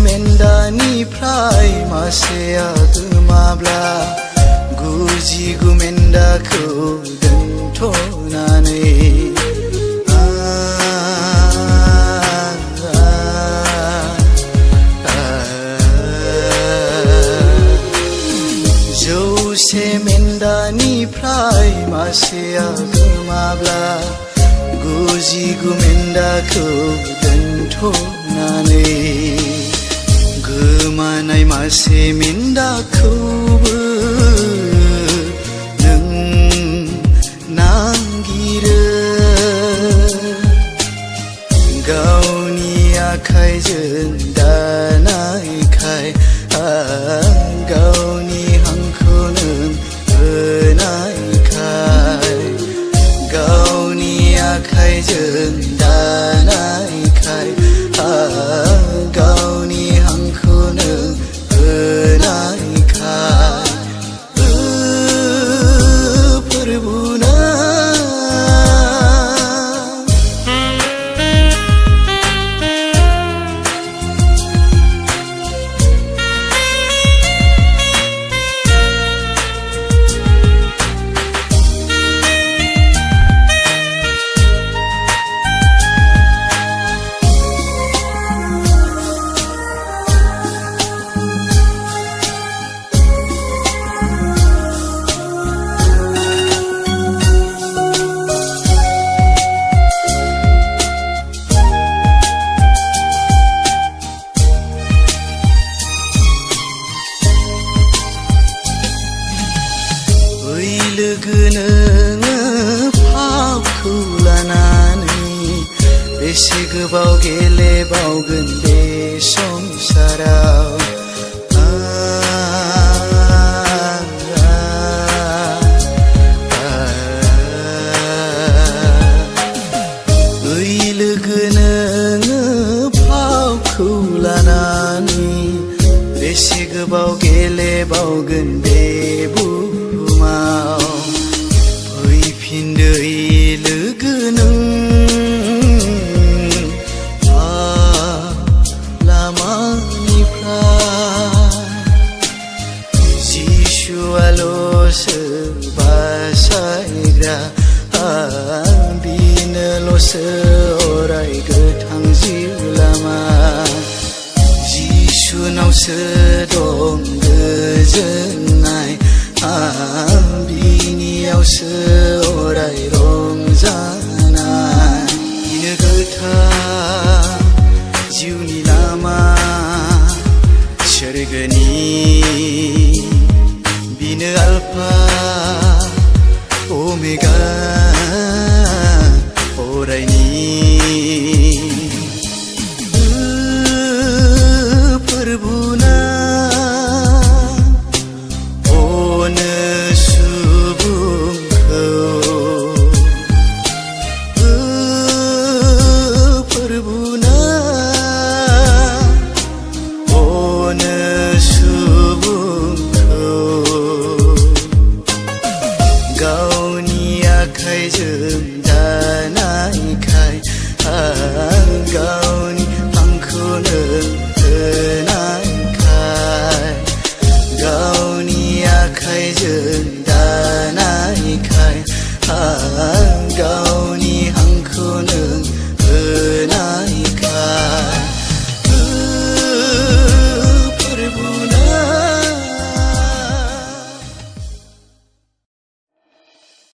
मेन्दानिफ्राय मासेया गोमाब्ला गुजिगु मेन्दाखौ दोनथ'नानै जौसे मेन्दानिफ्राय मासेया गोमाब्ला गुजिगु मेन्दाखौ दोनथ'नानै गोमानाय मासे मेन्दाखौबो नों नागिरो गावनि आखाइजों दानायखाय गावनि हांखौ नों होनायखाय गावनि आखाइजों दानायखाय गावनि हांखौ नों होनायखाय प्रभुना लोगो नोङो फावखौ लानानै बेसे गोबाव गेलेबावगोन बे संसाराव ओइ लोगो नोङो फावखौ लानानै बेसे गोबाव गेलेबावगोन बे बुहुमाव फैफिनदै लोगो नों लामानिफ्राय जिसुआल'सो बासायग्रा बिनोल'सो अराय गोथां जिउ लामा जिसुनावसो दं गोजोननाय बिनियावसो अराय रंजानाय बिनो गोथां जिउनि लामा सोरगोनि बिनो आल्फा ओमेगा अरायनि प्रभुना प्रभुना